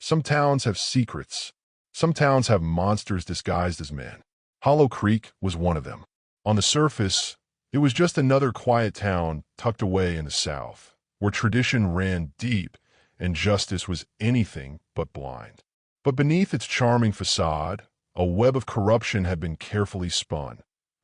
Some towns have secrets. Some towns have monsters disguised as men. Hollow Creek was one of them. On the surface, it was just another quiet town tucked away in the South, where tradition ran deep and justice was anything but blind. But beneath its charming facade, a web of corruption had been carefully spun,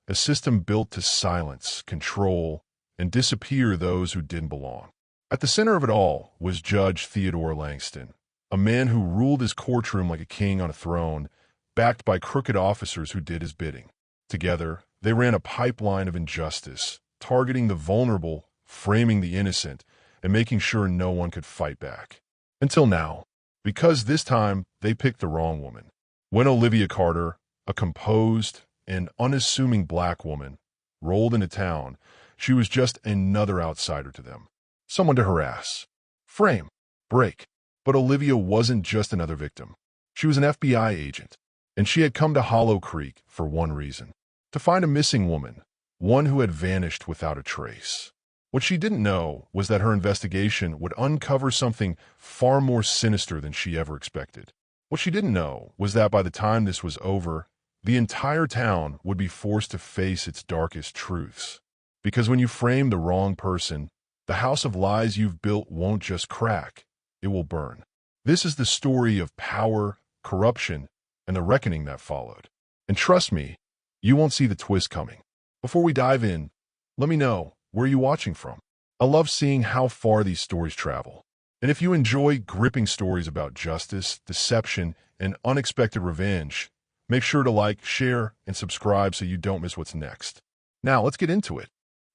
a system built to silence, control, and disappear those who didn't belong. At the center of it all was Judge Theodore Langston, a man who ruled his courtroom like a king on a throne, backed by crooked officers who did his bidding. Together, they ran a pipeline of injustice, targeting the vulnerable, framing the innocent, and making sure no one could fight back. Until now, because this time they picked the wrong woman. When Olivia Carter, a composed and unassuming black woman, rolled into town, she was just another outsider to them. Someone to harass, frame, break. But Olivia wasn't just another victim. She was an FBI agent, and she had come to Hollow Creek for one reason: to find a missing woman, one who had vanished without a trace. What she didn't know was that her investigation would uncover something far more sinister than she ever expected. What she didn't know was that by the time this was over, the entire town would be forced to face its darkest truths. Because when you frame the wrong person, the house of lies you've built won't just crack, it will burn. This is the story of power, corruption, and the reckoning that followed. And trust me, you won't see the twist coming. Before we dive in, let me know, where are you watching from? I love seeing how far these stories travel. And if you enjoy gripping stories about justice, deception, and unexpected revenge, make sure to like, share, and subscribe so you don't miss what's next. Now, let's get into it.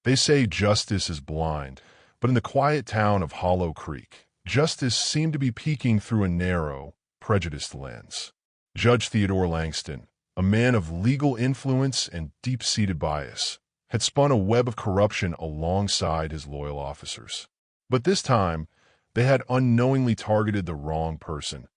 They say justice is blind, but in the quiet town of Hollow Creek, justice seemed to be peeking through a narrow, prejudiced lens. Judge Theodore Langston, a man of legal influence and deep-seated bias, had spun a web of corruption alongside his loyal officers. But this time, they had unknowingly targeted the wrong person.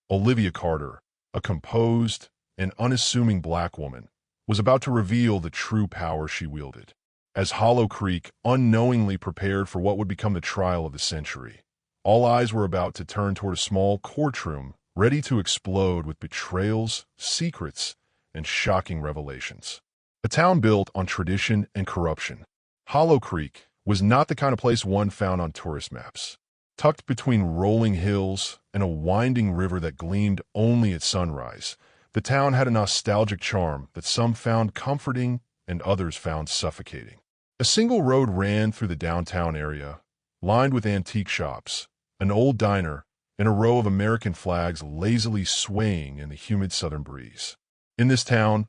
Olivia Carter, a composed and unassuming black woman, was about to reveal the true power she wielded. As Hollow Creek unknowingly prepared for what would become the trial of the century, all eyes were about to turn toward a small courtroom ready to explode with betrayals, secrets, and shocking revelations. A town built on tradition and corruption, Hollow Creek was not the kind of place one found on tourist maps. Tucked between rolling hills and a winding river that gleamed only at sunrise, the town had a nostalgic charm that some found comforting and others found suffocating. A single road ran through the downtown area, lined with antique shops, an old diner, and a row of American flags lazily swaying in the humid southern breeze. In this town,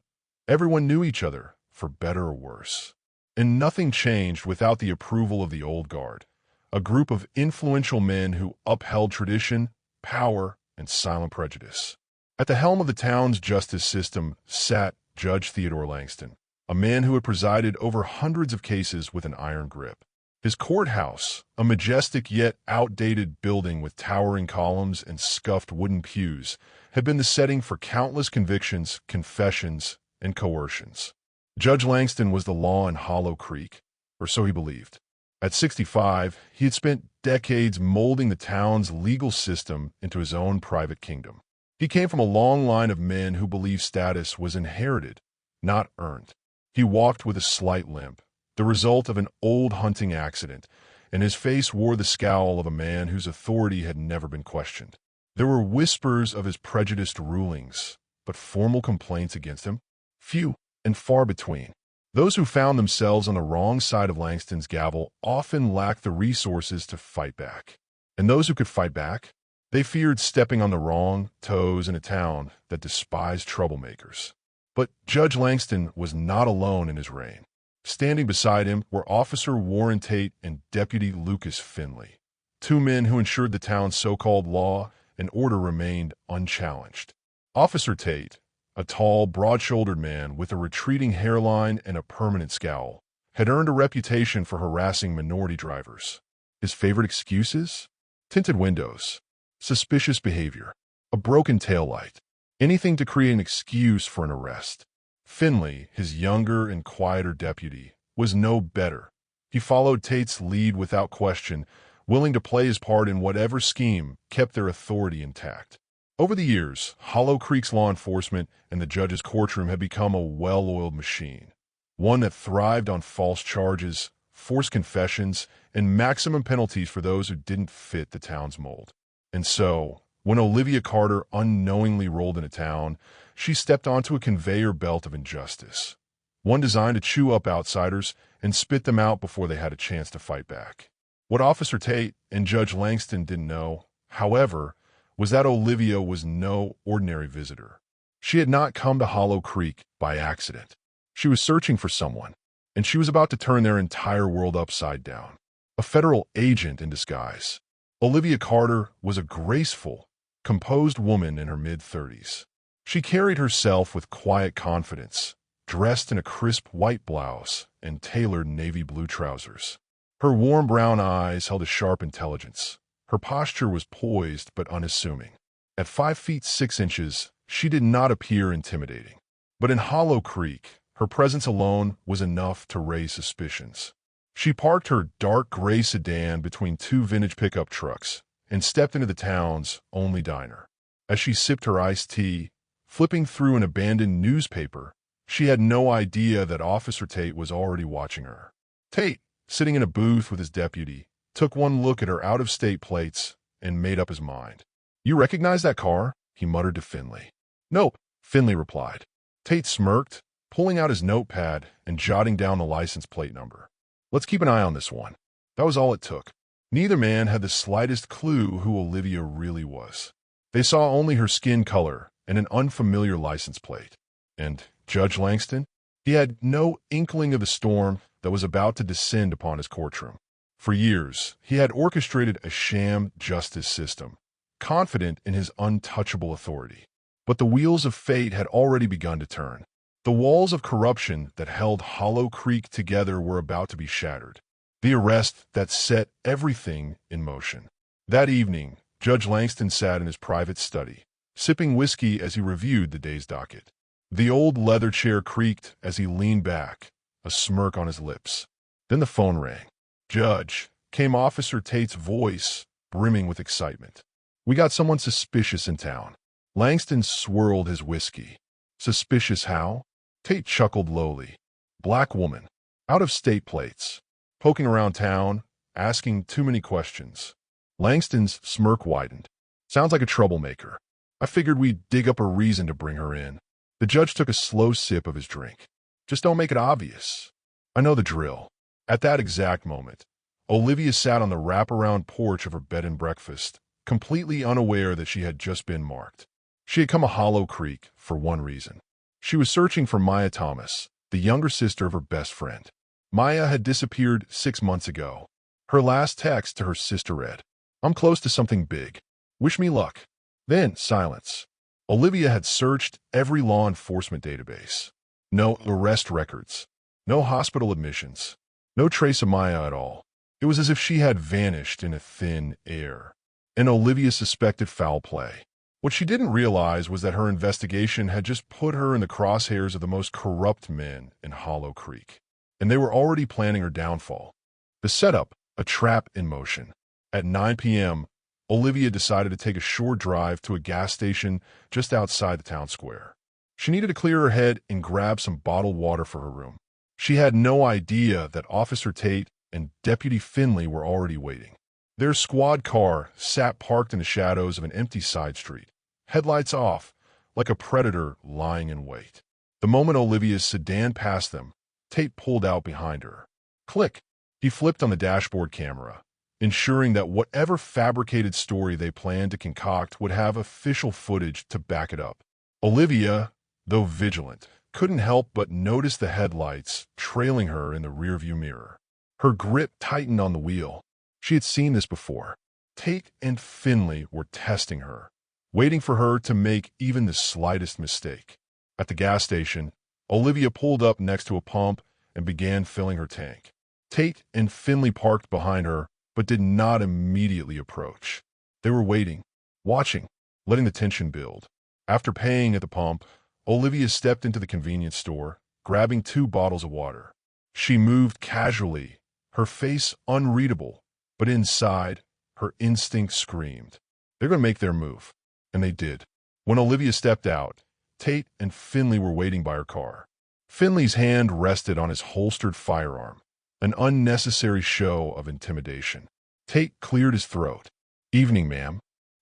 everyone knew each other, for better or worse. And nothing changed without the approval of the old guard, a group of influential men who upheld tradition, power, and silent prejudice. At the helm of the town's justice system sat Judge Theodore Langston, a man who had presided over hundreds of cases with an iron grip. His courthouse, a majestic yet outdated building with towering columns and scuffed wooden pews, had been the setting for countless convictions, confessions, and coercions. Judge Langston was the law in Hollow Creek, or so he believed. At 65, he had spent decades molding the town's legal system into his own private kingdom. He came from a long line of men who believed status was inherited, not earned. He walked with a slight limp, the result of an old hunting accident, and his face wore the scowl of a man whose authority had never been questioned. There were whispers of his prejudiced rulings, but formal complaints against him? Few and far between. Those who found themselves on the wrong side of Langston's gavel often lacked the resources to fight back. And those who could fight back, they feared stepping on the wrong toes in a town that despised troublemakers. But Judge Langston was not alone in his reign. Standing beside him were Officer Warren Tate and Deputy Lucas Finley, two men who ensured the town's so-called law and order remained unchallenged. Officer Tate, a tall, broad-shouldered man with a retreating hairline and a permanent scowl, had earned a reputation for harassing minority drivers. His favorite excuses? Tinted windows, suspicious behavior, a broken taillight, anything to create an excuse for an arrest. Finley, his younger and quieter deputy, was no better. He followed Tate's lead without question, willing to play his part in whatever scheme kept their authority intact. Over the years, Hollow Creek's law enforcement and the judge's courtroom had become a well-oiled machine, one that thrived on false charges, forced confessions, and maximum penalties for those who didn't fit the town's mold. And so, when Olivia Carter unknowingly rolled into town, she stepped onto a conveyor belt of injustice, one designed to chew up outsiders and spit them out before they had a chance to fight back. What Officer Tate and Judge Langston didn't know, however, was that Olivia was no ordinary visitor. She had not come to Hollow Creek by accident. She was searching for someone, and she was about to turn their entire world upside down. A federal agent in disguise. Olivia Carter was a graceful, composed woman in her mid-30s. She carried herself with quiet confidence, dressed in a crisp white blouse and tailored navy blue trousers. Her warm brown eyes held a sharp intelligence. Her posture was poised but unassuming. At 5 feet 6 inches, she did not appear intimidating. But in Hollow Creek, her presence alone was enough to raise suspicions. She parked her dark gray sedan between 2 vintage pickup trucks and stepped into the town's only diner. As she sipped her iced tea, flipping through an abandoned newspaper, she had no idea that Officer Tate was already watching her. Tate, sitting in a booth with his deputy, took one look at her out-of-state plates and made up his mind. "You recognize that car?" he muttered to Finley. "Nope," Finley replied. Tate smirked, pulling out his notepad and jotting down the license plate number. "Let's keep an eye on this one." That was all it took. Neither man had the slightest clue who Olivia really was. They saw only her skin color and an unfamiliar license plate. And Judge Langston? He had no inkling of the storm that was about to descend upon his courtroom. For years, he had orchestrated a sham justice system, confident in his untouchable authority. But the wheels of fate had already begun to turn. The walls of corruption that held Hollow Creek together were about to be shattered. The arrest that set everything in motion. That evening, Judge Langston sat in his private study, sipping whiskey as he reviewed the day's docket. The old leather chair creaked as he leaned back, a smirk on his lips. Then the phone rang. "Judge," came Officer Tate's voice, brimming with excitement. "We got someone suspicious in town." Langston swirled his whiskey. "Suspicious how?" Tate chuckled lowly. "Black woman, out-of-state plates, poking around town, asking too many questions." Langston's smirk widened. "Sounds like a troublemaker. I figured we'd dig up a reason to bring her in." The judge took a slow sip of his drink. "Just don't make it obvious." "I know the drill." At that exact moment, Olivia sat on the wraparound porch of her bed and breakfast, completely unaware that she had just been marked. She had come to Hollow Creek for one reason. She was searching for Maya Thomas, the younger sister of her best friend. Maya had disappeared 6 months ago. Her last text to her sister read, "I'm close to something big. Wish me luck." Then silence. Olivia had searched every law enforcement database. No arrest records. No hospital admissions. No trace of Maya at all. It was as if she had vanished in a thin air. And Olivia suspected foul play. What she didn't realize was that her investigation had just put her in the crosshairs of the most corrupt men in Hollow Creek. And they were already planning her downfall. The setup, a trap in motion. At 9 p.m., Olivia decided to take a short drive to a gas station just outside the town square. She needed to clear her head and grab some bottled water for her room. She had no idea that Officer Tate and Deputy Finley were already waiting. Their squad car sat parked in the shadows of an empty side street, headlights off, like a predator lying in wait. The moment Olivia's sedan passed them, Tate pulled out behind her. Click! He flipped on the dashboard camera, ensuring that whatever fabricated story they planned to concoct would have official footage to back it up. Olivia, though vigilant, couldn't help but notice the headlights trailing her in the rearview mirror. Her grip tightened on the wheel. She had seen this before. Tate and Finley were testing her, waiting for her to make even the slightest mistake. At the gas station, Olivia pulled up next to a pump and began filling her tank. Tate and Finley parked behind her, but did not immediately approach. They were waiting, watching, letting the tension build. After paying at the pump, Olivia stepped into the convenience store, grabbing 2 bottles of water. She moved casually, her face unreadable, but inside, her instinct screamed. They're going to make their move. And they did. When Olivia stepped out, Tate and Finley were waiting by her car. Finley's hand rested on his holstered firearm, an unnecessary show of intimidation. Tate cleared his throat. "Evening, ma'am."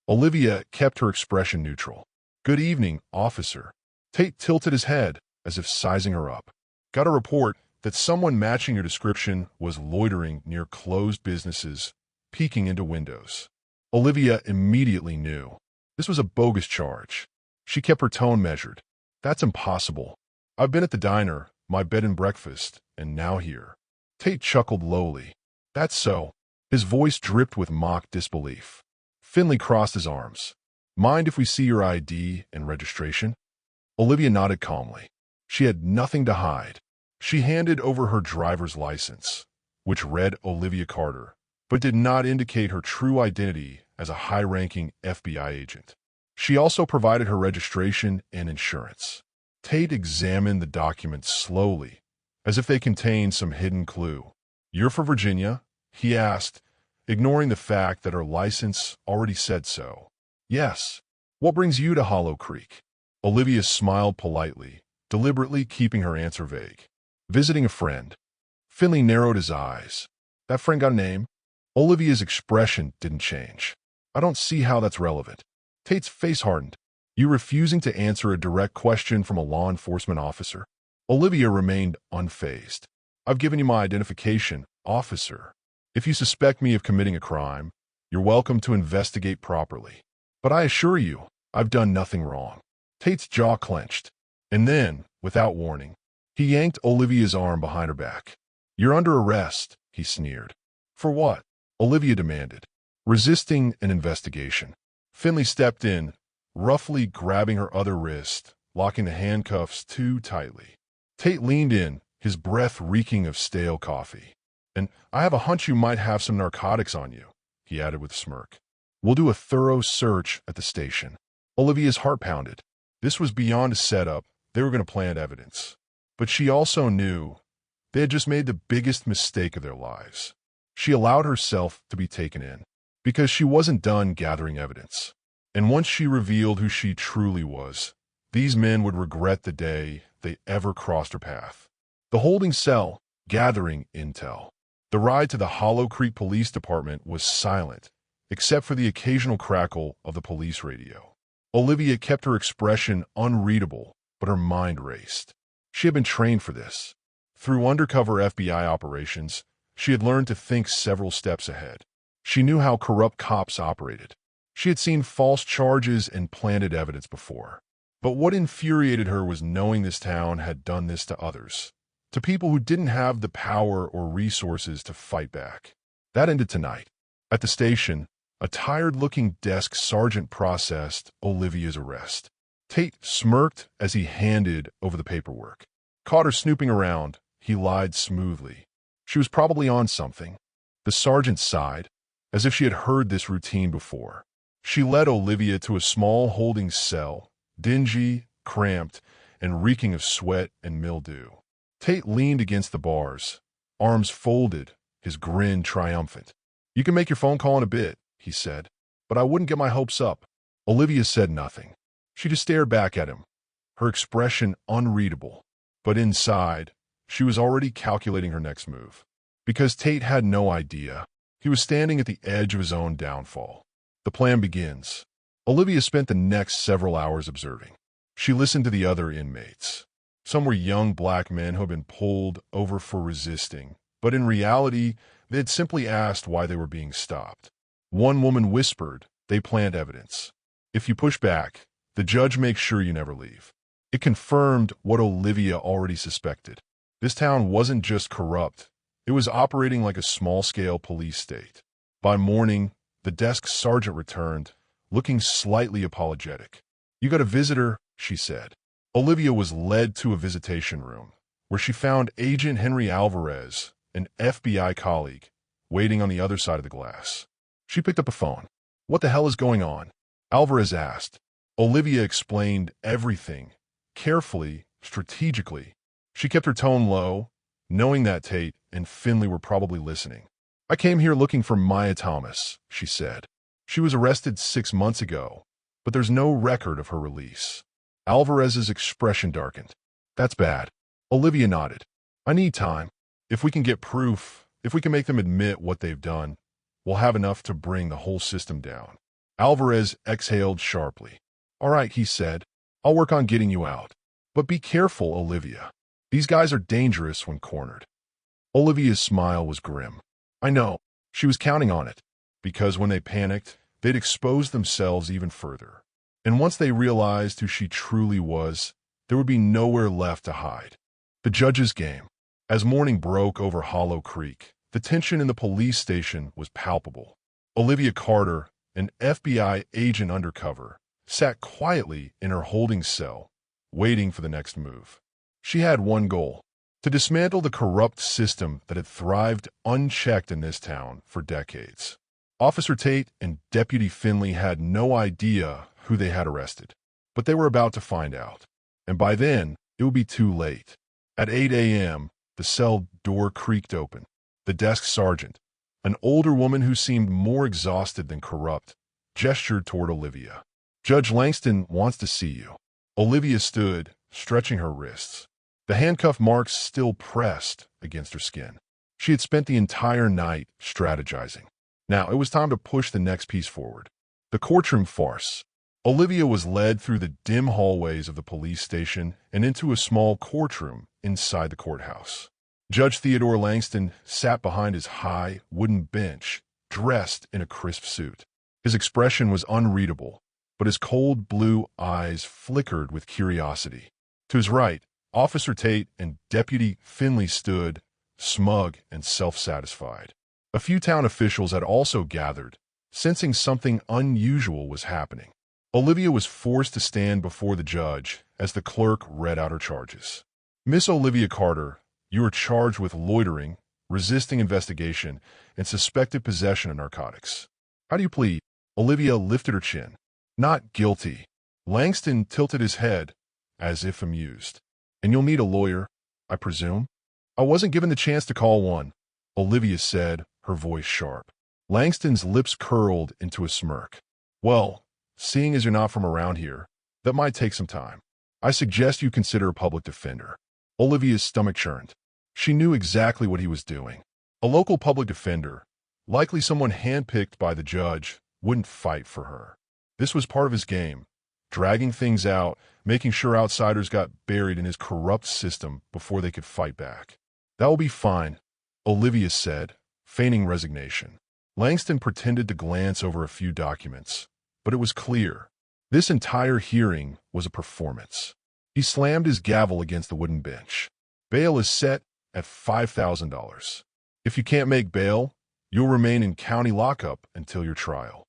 Olivia kept her expression neutral. "Good evening, officer." Tate tilted his head as if sizing her up. "Got a report that someone matching your description was loitering near closed businesses, peeking into windows." Olivia immediately knew. This was a bogus charge. She kept her tone measured. "That's impossible. I've been at the diner, my bed and breakfast, and now here." Tate chuckled lowly. "That's so." His voice dripped with mock disbelief. Finley crossed his arms. "Mind if we see your ID and registration?" Olivia nodded calmly. She had nothing to hide. She handed over her driver's license, which read Olivia Carter, but did not indicate her true identity as a high-ranking FBI agent. She also provided her registration and insurance. Tate examined the documents slowly, as if they contained some hidden clue. "You're from Virginia?" he asked, ignoring the fact that her license already said so. "Yes." "What brings you to Hollow Creek?" Olivia smiled politely, deliberately keeping her answer vague. "Visiting a friend." Finley narrowed his eyes. "That friend got a name?" Olivia's expression didn't change. "I don't see how that's relevant." Tate's face hardened. "You refusing to answer a direct question from a law enforcement officer?" Olivia remained unfazed. "I've given you my identification, officer. If you suspect me of committing a crime, you're welcome to investigate properly. But I assure you, I've done nothing wrong." Tate's jaw clenched. And then, without warning, he yanked Olivia's arm behind her back. "You're under arrest," he sneered. "For what?" Olivia demanded. "Resisting an investigation." Finley stepped in, roughly grabbing her other wrist, locking the handcuffs too tightly. Tate leaned in, his breath reeking of stale coffee. "And I have a hunch you might have some narcotics on you," he added with a smirk. "We'll do a thorough search at the station." Olivia's heart pounded. This was beyond a setup. They were going to plant evidence. But she also knew they had just made the biggest mistake of their lives. She allowed herself to be taken in, because she wasn't done gathering evidence. And once she revealed who she truly was, these men would regret the day they ever crossed her path. The holding cell, gathering intel. The ride to the Hollow Creek Police Department was silent, except for the occasional crackle of the police radio. Olivia kept her expression unreadable, but her mind raced. She had been trained for this. Through undercover FBI operations, she had learned to think several steps ahead. She knew how corrupt cops operated. She had seen false charges and planted evidence before. But what infuriated her was knowing this town had done this to others, to people who didn't have the power or resources to fight back. That ended tonight. At the station, a tired-looking desk sergeant processed Olivia's arrest. Tate smirked as he handed over the paperwork. Caught her snooping around, he lied smoothly. She was probably on something. The sergeant sighed, as if she had heard this routine before. She led Olivia to a small holding cell, dingy, cramped, and reeking of sweat and mildew. Tate leaned against the bars, arms folded, his grin triumphant. "You can make your phone call in a bit," he said, "but I wouldn't get my hopes up." Olivia said nothing. She just stared back at him, her expression unreadable. But inside, she was already calculating her next move. Because Tate had no idea, he was standing at the edge of his own downfall. The plan begins. Olivia spent the next several hours observing. She listened to the other inmates. Some were young black men who had been pulled over for resisting, but in reality, they had simply asked why they were being stopped. One woman whispered, "They plant evidence. If you push back, the judge makes sure you never leave." It confirmed what Olivia already suspected. This town wasn't just corrupt, it was operating like a small-scale police state. By morning, the desk sergeant returned, looking slightly apologetic. "You got a visitor," she said. Olivia was led to a visitation room, where she found Agent Henry Alvarez, an FBI colleague, waiting on the other side of the glass. She picked up a phone. "What the hell is going on?" Alvarez asked. Olivia explained everything, carefully, strategically. She kept her tone low, knowing that Tate and Finley were probably listening. "I came here looking for Maya Thomas," she said. "She was arrested 6 months ago, but there's no record of her release. Alvarez's expression darkened. That's bad. Olivia nodded. I need time. If we can get proof, if we can make them admit what they've done, we'll have enough to bring the whole system down. Alvarez exhaled sharply. All right, he said. I'll work on getting you out. But be careful, Olivia. These guys are dangerous when cornered. Olivia's smile was grim. I know. She was counting on it. Because when they panicked, they'd expose themselves even further. And once they realized who she truly was, there would be nowhere left to hide. The judge's game. As morning broke over Hollow Creek, the tension in the police station was palpable. Olivia Carter, an FBI agent undercover, sat quietly in her holding cell, waiting for the next move. She had one goal: to dismantle the corrupt system that had thrived unchecked in this town for decades. Officer Tate and Deputy Finley had no idea who they had arrested, but they were about to find out. And by then, it would be too late. At 8 a.m., the cell door creaked open. The desk sergeant, an older woman who seemed more exhausted than corrupt, gestured toward Olivia. Judge Langston wants to see you. Olivia stood, stretching her wrists. The handcuff marks still pressed against her skin. She had spent the entire night strategizing. Now it was time to push the next piece forward. The courtroom farce. Olivia was led through the dim hallways of the police station and into a small courtroom inside the courthouse. Judge Theodore Langston sat behind his high, wooden bench, dressed in a crisp suit. His expression was unreadable, but his cold blue eyes flickered with curiosity. To his right, Officer Tate and Deputy Finley stood, smug and self-satisfied. A few town officials had also gathered, sensing something unusual was happening. Olivia was forced to stand before the judge as the clerk read out her charges. Miss Olivia Carter, you are charged with loitering, resisting investigation, and suspected possession of narcotics. How do you plead? Olivia lifted her chin. Not guilty. Langston tilted his head, as if amused. And you'll need a lawyer, I presume? I wasn't given the chance to call one, Olivia said, her voice sharp. Langston's lips curled into a smirk. Well, seeing as you're not from around here, that might take some time. I suggest you consider a public defender. Olivia's stomach churned. She knew exactly what he was doing. A local public defender, likely someone handpicked by the judge, wouldn't fight for her. This was part of his game, dragging things out, making sure outsiders got buried in his corrupt system before they could fight back. That will be fine, Olivia said, feigning resignation. Langston pretended to glance over a few documents, but it was clear. This entire hearing was a performance. He slammed his gavel against the wooden bench. Bail is set at $5,000. If you can't make bail, you'll remain in county lockup until your trial.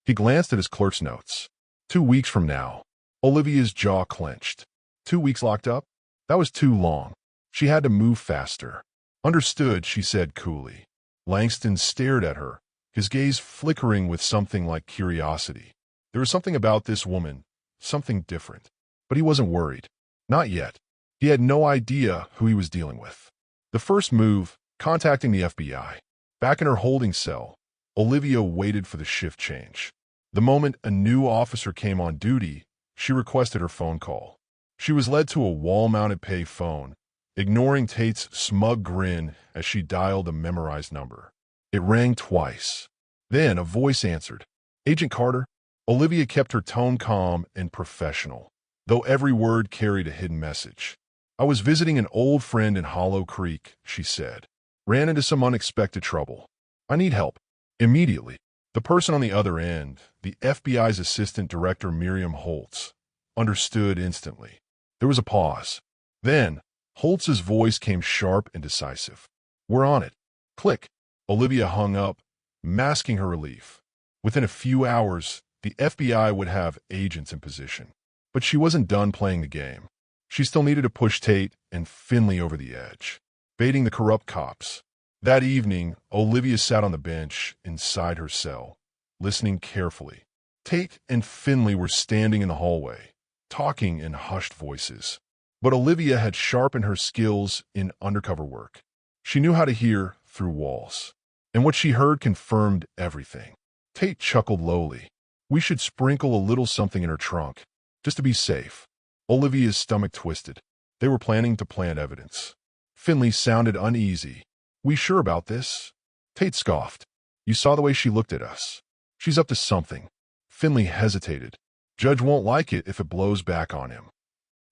He glanced at his clerk's notes. 2 weeks from now. Olivia's jaw clenched. 2 weeks locked up? That was too long. She had to move faster. Understood, she said coolly. Langston stared at her, his gaze flickering with something like curiosity. There was something about this woman, something different. But he wasn't worried. Not yet. He had no idea who he was dealing with. The first move, contacting the FBI. Back in her holding cell, Olivia waited for the shift change. The moment a new officer came on duty, she requested her phone call. She was led to a wall-mounted pay phone, ignoring Tate's smug grin as she dialed a memorized number. It rang twice. Then a voice answered. Agent Carter. Olivia kept her tone calm and professional, though every word carried a hidden message. I was visiting an old friend in Hollow Creek, she said. Ran into some unexpected trouble. I need help. Immediately. The person on the other end, the FBI's Assistant Director Miriam Holtz, understood instantly. There was a pause. Then, Holtz's voice came sharp and decisive. We're on it. Click. Olivia hung up, masking her relief. Within a few hours, the FBI would have agents in position. But she wasn't done playing the game. She still needed to push Tate and Finley over the edge, baiting the corrupt cops. That evening, Olivia sat on the bench inside her cell, listening carefully. Tate and Finley were standing in the hallway, talking in hushed voices. But Olivia had sharpened her skills in undercover work. She knew how to hear through walls. And what she heard confirmed everything. Tate chuckled lowly. We should sprinkle a little something in her trunk, just to be safe. Olivia's stomach twisted. They were planning to plant evidence. Finley sounded uneasy. We sure about this? Tate scoffed. You saw the way she looked at us. She's up to something. Finley hesitated. Judge won't like it if it blows back on him.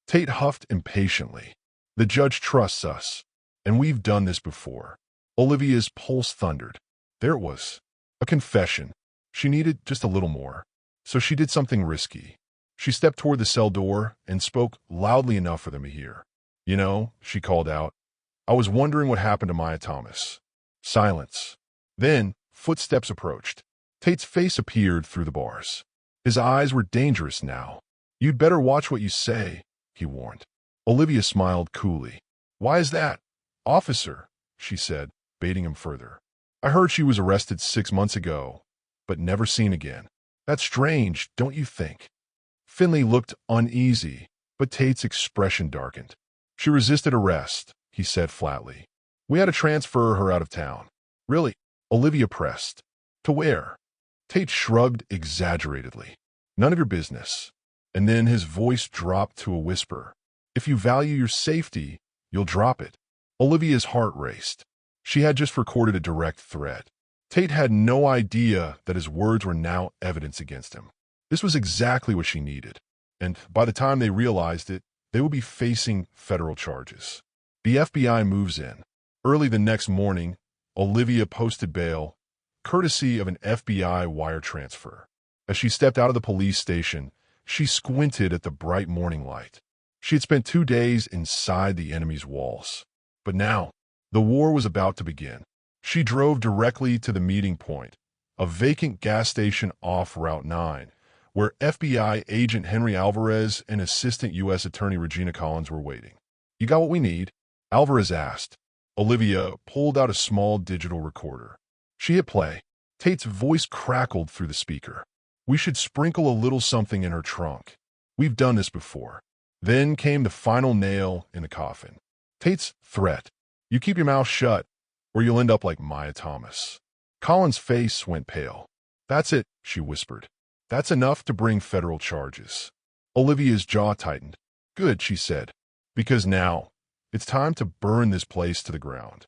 Tate huffed impatiently. The judge trusts us, and we've done this before. Olivia's pulse thundered. There it was. A confession. She needed just a little more. So she did something risky. She stepped toward the cell door and spoke loudly enough for them to hear. You know, she called out, I was wondering what happened to Maya Thomas. Silence. Then, footsteps approached. Tate's face appeared through the bars. His eyes were dangerous now. You'd better watch what you say, he warned. Olivia smiled coolly. Why is that? Officer, she said, baiting him further. I heard she was arrested 6 months ago, but never seen again. That's strange, don't you think? Finley looked uneasy, but Tate's expression darkened. She resisted arrest, he said flatly. We had to transfer her out of town. Really? Olivia pressed. To where? Tate shrugged exaggeratedly. None of your business. And then his voice dropped to a whisper. If you value your safety, you'll drop it. Olivia's heart raced. She had just recorded a direct threat. Tate had no idea that his words were now evidence against him. This was exactly what she needed. And by the time they realized it, they would be facing federal charges. The FBI moves in. Early the next morning, Olivia posted bail, courtesy of an FBI wire transfer. As she stepped out of the police station, she squinted at the bright morning light. She had spent 2 days inside the enemy's walls. But now, the war was about to begin. She drove directly to the meeting point, a vacant gas station off Route 9, where FBI agent Henry Alvarez and Assistant U.S. Attorney Regina Collins were waiting. You got what we need? Alvarez asked. Olivia pulled out a small digital recorder. She hit play. Tate's voice crackled through the speaker. We should sprinkle a little something in her trunk. We've done this before. Then came the final nail in the coffin. Tate's threat. You keep your mouth shut, or you'll end up like Maya Thomas. Collins' face went pale. That's it, she whispered. That's enough to bring federal charges. Olivia's jaw tightened. Good, she said, because now it's time to burn this place to the ground.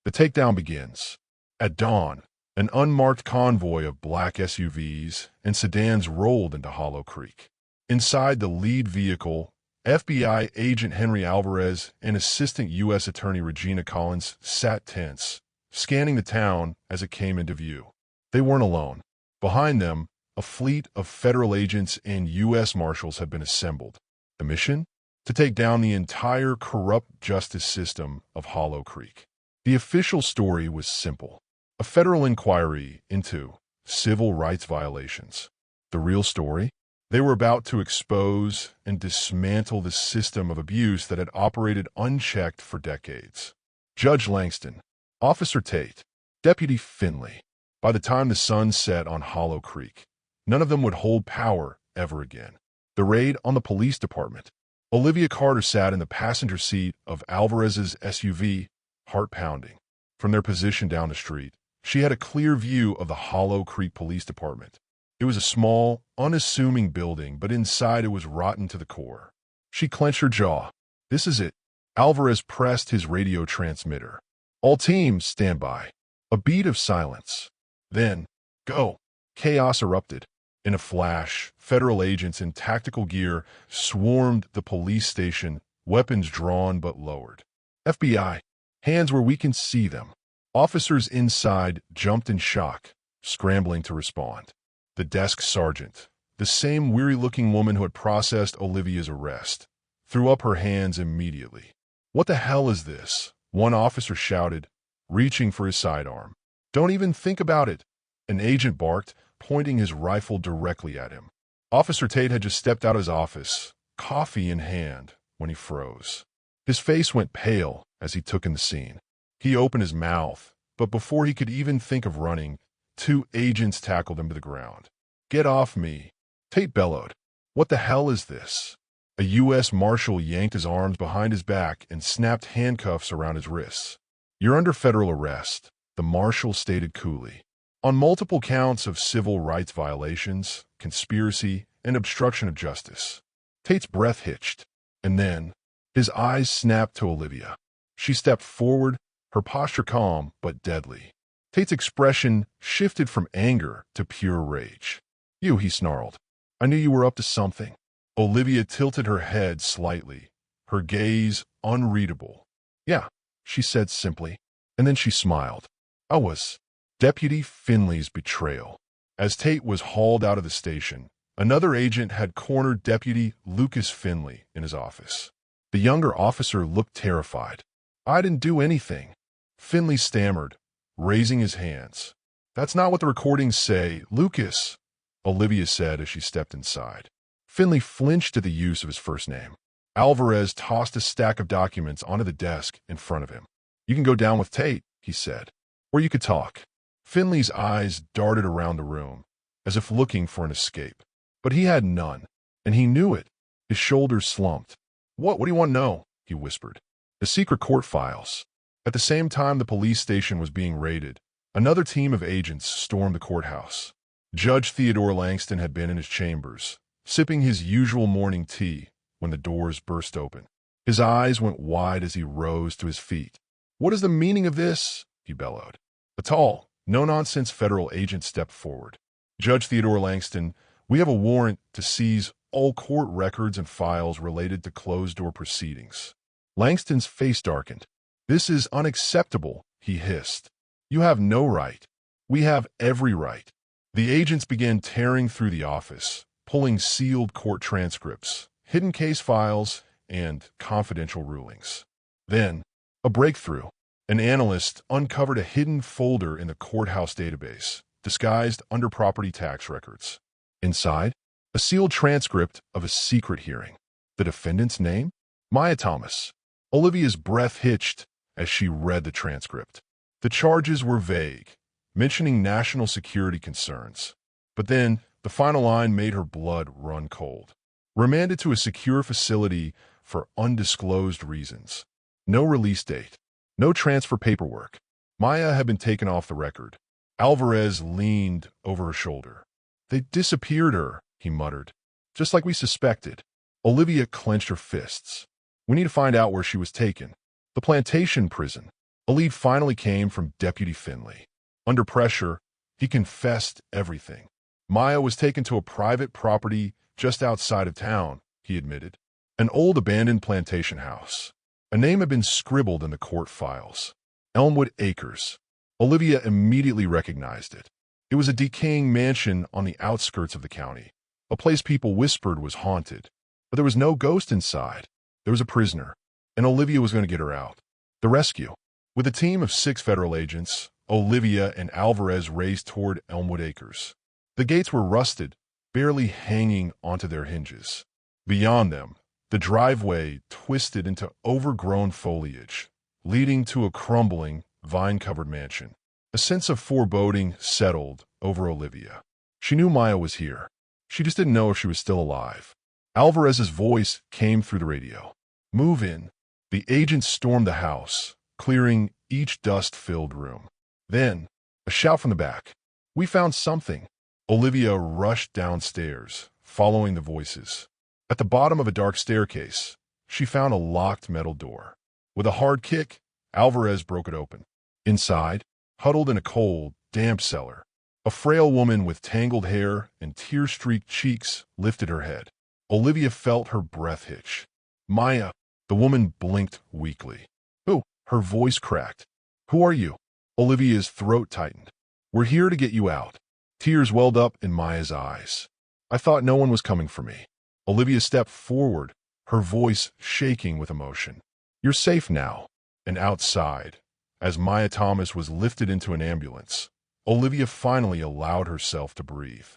The takedown begins. At dawn, an unmarked convoy of black SUVs and sedans rolled into Hollow Creek. Inside the lead vehicle, FBI agent Henry Alvarez and Assistant U.S. Attorney Regina Collins sat tense, scanning the town as it came into view. They weren't alone. Behind them, a fleet of federal agents and U.S. Marshals had been assembled. The mission? To take down the entire corrupt justice system of Hollow Creek. The official story was simple. A federal inquiry into civil rights violations. The real story? They were about to expose and dismantle the system of abuse that had operated unchecked for decades. Judge Langston, Officer Tate, Deputy Finley. By the time the sun set on Hollow Creek, none of them would hold power ever again. The raid on the police department. Olivia Carter sat in the passenger seat of Alvarez's SUV, heart pounding. From their position down the street, she had a clear view of the Hollow Creek Police Department. It was a small, unassuming building, but inside it was rotten to the core. She clenched her jaw. This is it. Alvarez pressed his radio transmitter. All teams, stand by. A beat of silence. Then, go. Chaos erupted. In a flash, federal agents in tactical gear swarmed the police station, weapons drawn but lowered. FBI, hands where we can see them. Officers inside jumped in shock, scrambling to respond. The desk sergeant, the same weary-looking woman who had processed Olivia's arrest, threw up her hands immediately. What the hell is this? One officer shouted, reaching for his sidearm. Don't even think about it, an agent barked, pointing his rifle directly at him. Officer Tate had just stepped out of his office, coffee in hand, when he froze. His face went pale as he took in the scene. He opened his mouth, but before he could even think of running, 2 agents tackled him to the ground. Get off me, Tate bellowed. What the hell is this? A U.S. Marshal yanked his arms behind his back and snapped handcuffs around his wrists. You're under federal arrest, the Marshal stated coolly. On multiple counts of civil rights violations, conspiracy, and obstruction of justice. Tate's breath hitched, and then his eyes snapped to Olivia. She stepped forward, her posture calm but deadly. Tate's expression shifted from anger to pure rage. "You," he snarled. "I knew you were up to something." Olivia tilted her head slightly, her gaze unreadable. "Yeah," she said simply, and then she smiled. "I was." Deputy Finley's betrayal. As Tate was hauled out of the station, another agent had cornered Deputy Lucas Finley in his office. The younger officer looked terrified. "I didn't do anything," Finley stammered, raising his hands. "That's not what the recordings say, Lucas," Olivia said as she stepped inside. Finley flinched at the use of his first name. Alvarez tossed a stack of documents onto the desk in front of him. "You can go down with Tate," he said, "or you could talk." Finley's eyes darted around the room, as if looking for an escape. But he had none, and he knew it. His shoulders slumped. What do you want to know?" he whispered. "The secret court files." At the same time the police station was being raided, another team of agents stormed the courthouse. Judge Theodore Langston had been in his chambers, sipping his usual morning tea, when the doors burst open. His eyes went wide as he rose to his feet. "What is the meaning of this?" he bellowed. A tall, no-nonsense federal agent stepped forward. "Judge Theodore Langston, we have a warrant to seize all court records and files related to closed-door proceedings." Langston's face darkened. "This is unacceptable," he hissed. "You have no right. We have every right." The agents began tearing through the office, pulling sealed court transcripts, hidden case files, and confidential rulings. Then, a breakthrough. An analyst uncovered a hidden folder in the courthouse database, disguised under property tax records. Inside, a sealed transcript of a secret hearing. The defendant's name? Maya Thomas. Olivia's breath hitched as she read the transcript. The charges were vague, mentioning national security concerns. But then, the final line made her blood run cold. Remanded to a secure facility for undisclosed reasons. No release date. No transfer paperwork. Maya had been taken off the record. Alvarez leaned over her shoulder. "They disappeared her," he muttered. "Just like we suspected." Olivia clenched her fists. "We need to find out where she was taken." The plantation prison. A lead finally came from Deputy Finley. Under pressure, he confessed everything. Maya was taken to a private property just outside of town, he admitted. An old abandoned plantation house. A name had been scribbled in the court files. Elmwood Acres. Olivia immediately recognized it. It was a decaying mansion on the outskirts of the county, a place people whispered was haunted. But there was no ghost inside. There was a prisoner, and Olivia was going to get her out. The rescue. With a team of 6 federal agents, Olivia and Alvarez raced toward Elmwood Acres. The gates were rusted, barely hanging onto their hinges. Beyond them, the driveway twisted into overgrown foliage, leading to a crumbling, vine-covered mansion. A sense of foreboding settled over Olivia. She knew Maya was here. She just didn't know if she was still alive. Alvarez's voice came through the radio. "Move in." The agents stormed the house, clearing each dust-filled room. Then, a shout from the back. "We found something." Olivia rushed downstairs, following the voices. At the bottom of a dark staircase, she found a locked metal door. With a hard kick, Alvarez broke it open. Inside, huddled in a cold, damp cellar, a frail woman with tangled hair and tear-streaked cheeks lifted her head. Olivia felt her breath hitch. "Maya." The woman blinked weakly. "Who?" Her voice cracked. "Who are you?" Olivia's throat tightened. "We're here to get you out." Tears welled up in Maya's eyes. "I thought no one was coming for me." Olivia stepped forward, her voice shaking with emotion. "You're safe now." And outside, as Maya Thomas was lifted into an ambulance, Olivia finally allowed herself to breathe.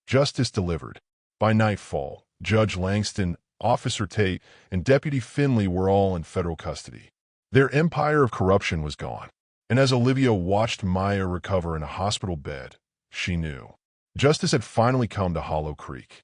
Justice delivered. By nightfall, Judge Langston, Officer Tate, and Deputy Finley were all in federal custody. Their empire of corruption was gone. And as Olivia watched Maya recover in a hospital bed, she knew. Justice had finally come to Hollow Creek.